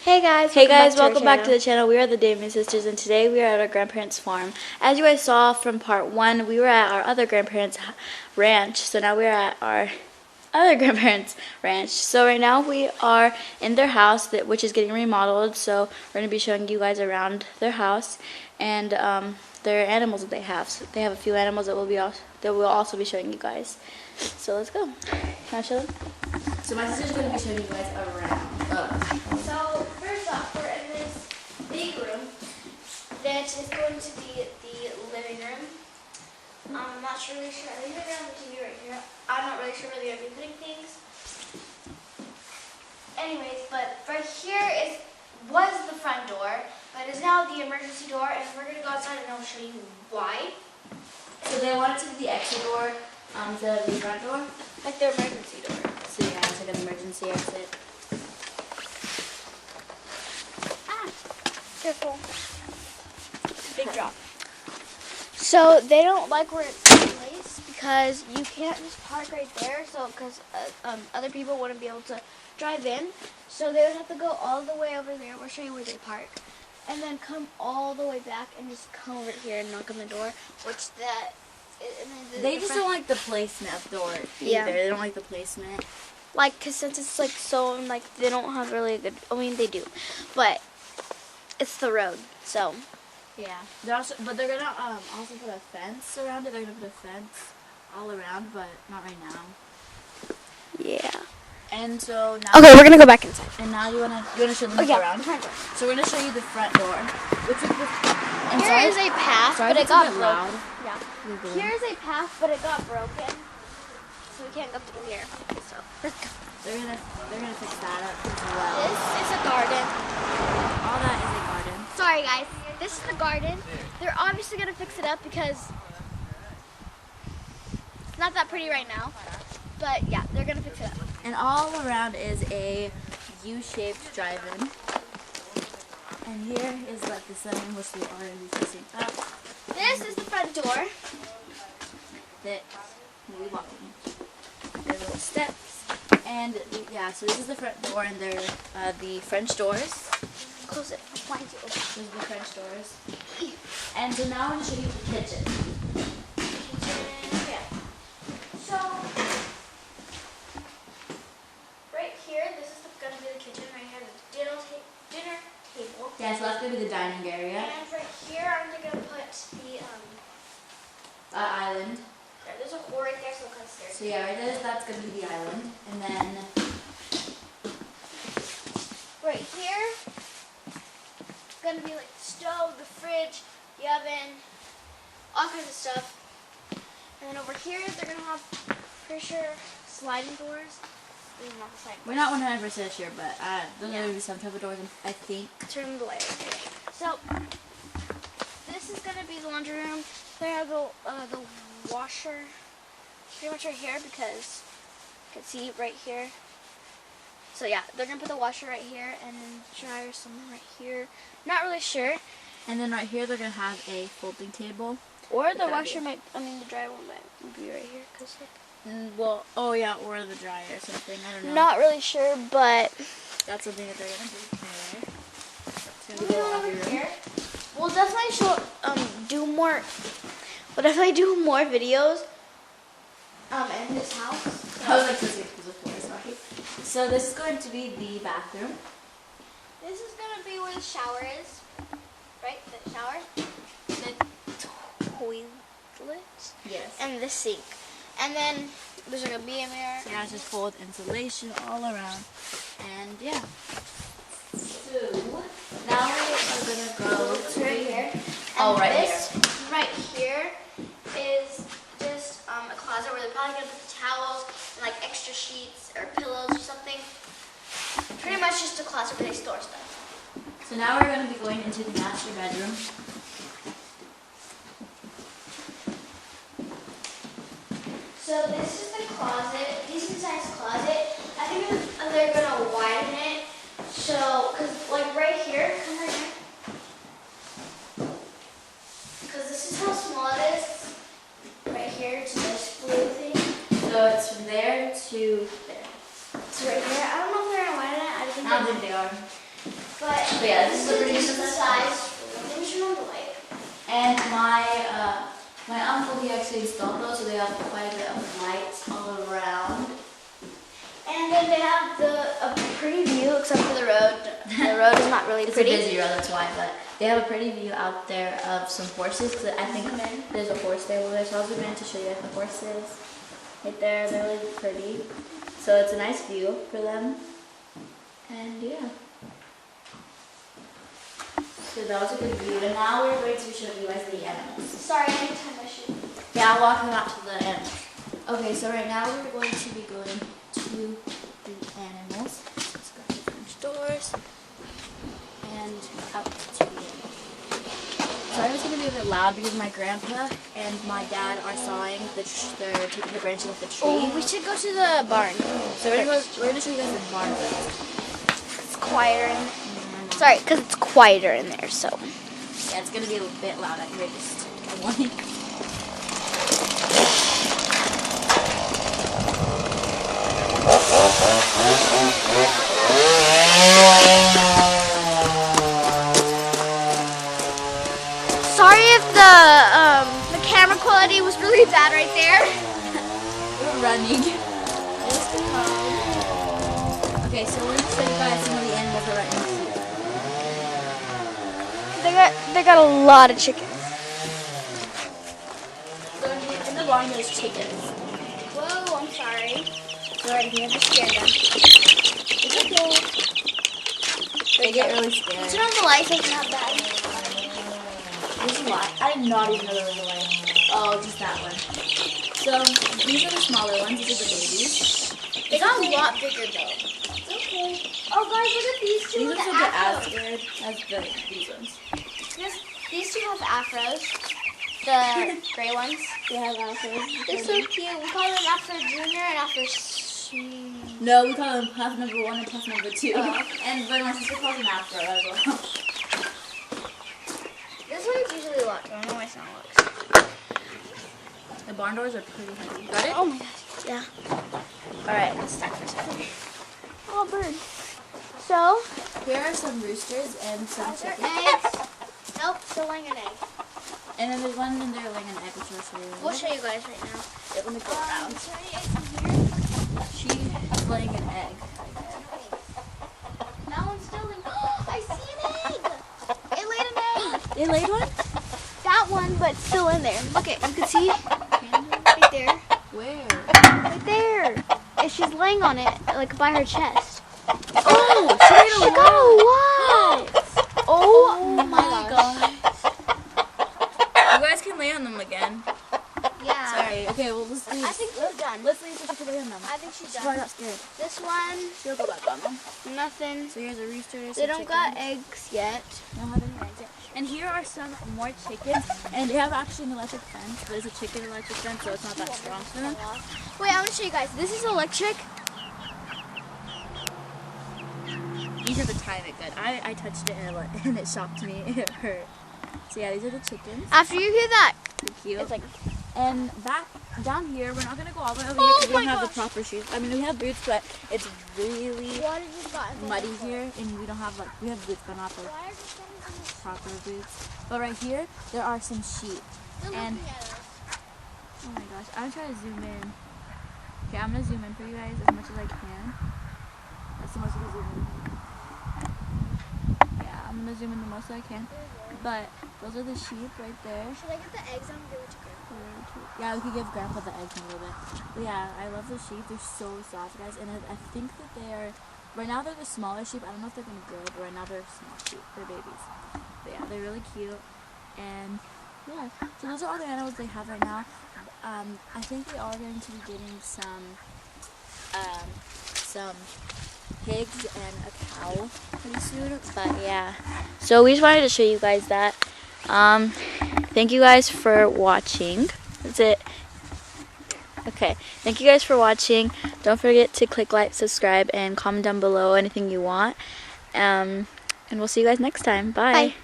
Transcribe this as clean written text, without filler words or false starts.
Hey guys, welcome back to the channel. We are the Damon sisters, and today we are at our grandparents' farm. As you guys saw from part 1, we were at our other grandparents' ranch, so now we are at our other grandparents' ranch. So right now we are in their house, which is getting remodeled, so we're going to be showing you guys around their house and their animals that they have. So they have a few animals that we'll also be showing you guys. So let's go. Can I show them? So my sister's going to be showing you guys around. So first off, we're in this big room that is going to be the living room. I'm not really sure. I think they're going to have the TV right here. I'm not really sure where they're going to be putting things. Anyways, but right here was the front door, but is now the emergency door, and we're going to go outside and I'll show you why. So they wanted to be the exit door instead of the front door? Like the emergency door. So yeah, it's like an emergency exit. Careful. Big drop. So they don't like where it's placed because you can't just park right there. So because other people wouldn't be able to drive in, so they would have to go all the way over there. We'll show you where they park, and then come all the way back and just come over here and knock on the door. Which They just don't like the placement of the door either. Yeah. They don't like the placement. Like, cause since it's like so like they don't have really a good. I mean they do, but it's the road, so. Yeah. But they're gonna also put a fence around it. They're gonna put a fence all around, but not right now. Yeah. And so now. Okay, we're gonna go back inside. And now you wanna show them around. So we're gonna show you the front door, which is Here is a path, but it got broken. Yeah. Here's a path, but it got broken, so we can't go through here. So They're gonna fix that up as well. this is a garden. All that is a garden. Sorry guys, this is the garden. They're obviously gonna fix it up because it's not that pretty right now. But yeah, they're gonna fix it up. And all around is a U-shaped drive-in. And here is like the sunroom, which they are going to be fixing up. This is the front door. That we walk in. There's little steps. And yeah, so this is the front door, and they're the French doors. Close it. Why is it open? These are the French doors. And so now I'm going to show you the kitchen. Yeah. So right here, this is going to be the kitchen. Right here, the dinner table. Yeah, so that's going to be the dining area. And right here, I'm going to put the Island. there's a hole right there, so kind of stairs. So yeah, right there, that's going to be the island. And then right here, it's going to be like the stove, the fridge, the oven, all kinds of stuff. And then over here, they're going to have, pretty sure, sliding doors. Not the sliding we're not 100% sure, but there's going to be some type of doors, I think. Turn the light. So this is going to be the laundry room. They have the washer pretty much right here because you can see right here. So yeah, they're going to put the washer right here and then the dryer somewhere right here. Not really sure. And then right here they're going to have a folding table. Or the washer might, the dryer one might be right here. Cause like, well, oh yeah, or the dryer or something, I don't know. not really sure, but That's something that they're going to do. Anyway. It's going to be moving the on laundry over room. here. We'll definitely do more videos in this house. I was like, this is before, sorry. So this is going to be the bathroom. This is going to be where the shower is. Right? The shower. The toilet. Yes. And the sink. And then there's going to be a mirror. So yeah, it's just full of insulation all around. And yeah. So now we are going to go to right here. Oh, And right this right here is just a closet where they're probably going to put the towels and like extra sheets or pillows or something. Pretty much just a closet where they store stuff. So now we're going to be going into the master bedroom. So this is the closet, decent sized closet. I think they're going to widen it. So, because like right here, come right here. Because this is how small it is. Right here to this blue thing. So it's from there to there. It's right here. I don't know if they're going to widen it. I think I don't think they are. But But yeah, this is the pretty decent size. Let me turn on the light. And my uncle, he actually installed those, so they have quite a bit of lights all around. And then they have a pretty view, except for the road. The road is not really pretty. It's a busy road, that's why. But they have a pretty view out there of some horses. Cause I think there's a horse stable there, so I was going to show you guys the horses right there. They're really pretty. So it's a nice view for them. And yeah. So that was a good view. And now we're going to show you guys the animals. Sorry, I didn't tie my shoe. Yeah, I'll walk them out to the animals. Okay, so right now we're going to be going to the animals. Let's go to the French doors and out to the animals. Sorry it's going to be a bit loud because my grandpa and my dad are sawing they're taking the branches off the tree. Oh, we should go to the barn. So we're going to show you guys the barn first. It's quieter in Sorry, because it's quieter in there, so. Yeah, it's going to be a bit loud out here, just a warning. Sorry if the camera quality was really bad right there. We're running. Okay, so we're going to show you guys some of the animals that are right here. They got a lot of chickens. So in the barn there's chickens. Whoa, I'm sorry. So right here, just scare them. It's okay. They get really scared. Turn on the lights, it's not bad. There's a lot. I did not even know there was a light. Oh, just that one. So these are the smaller ones. These are the babies. They got a lot bigger though. It's okay. Oh guys, look at these two These with ones the don't get as afros. scared as these ones. These two have afros. The gray ones. They have afros. They're so cute. We call them Afro Junior and Afro No, we call them puff number 1 and puff number 2. Oh. And but my sister calls them afro as well. This one's usually locked. I don't know why it's not locked. The barn doors are pretty heavy. Got it? Oh my gosh. Yeah. Alright, let's start for a second. Oh, bird. So, Here are some roosters and some chickens. eggs. Nope, still laying an egg. And then there's one in there laying an egg, which I'll show you. We'll show you guys right now. Let me go around. Is there any eggs in here? She's laying an egg. That one's still laying. I see an egg. It laid an egg. They laid one? That one, but still in there. Look it. You can see right there. Where? Right there. And she's laying on it, like by her chest. Oh, She got a lot. Oh my gosh. You guys can lay on them again. Yeah. Sorry. Okay, well let's leave. I think she's done. Let's leave so she can lay on them. I think she's She's probably done. not scared. This one, She'll go back on them. nothing. So here's a rooster. They don't got eggs yet. They don't have any eggs yet. And here are some more chickens. And they have actually an electric fence, but it's a chicken electric fence, so it's not that strong for them. Wait, I want to show you guys. This is electric. You have to time it good. I touched it and it shocked me. It hurt. So yeah, these are the chickens. After you hear that, They're cute. it's like, And back down here, we're not gonna go all the way over here because we don't have the proper shoes. I mean, we have boots, but it's really what did you got? muddy here, and we don't have we have boots, but not the proper boots. But right here, there are some sheep. And oh my gosh, I'm trying to zoom in. Okay, I'm gonna zoom in for you guys as much as I can. That's the most I can zoom in. Yeah, I'm gonna zoom in the most I can. But those are the sheep right there. Should I get the eggs and give it to Grandpa? Yeah, we could give Grandpa the eggs in a little bit. But yeah, I love the sheep. They're so soft, guys. And I think that they are, right now they're the smaller sheep. I don't know if they're going to grow, but right now they're small sheep. They're babies. But yeah, they're really cute. And yeah, so those are all the animals they have right now. I think they are going to be getting some pigs and a cow pretty soon. But yeah, so we just wanted to show you guys that. Thank you guys for watching. That's it. Okay, thank you guys for watching. Don't forget to click like, subscribe, and comment down below anything you want. And we'll see you guys next time. Bye. Bye.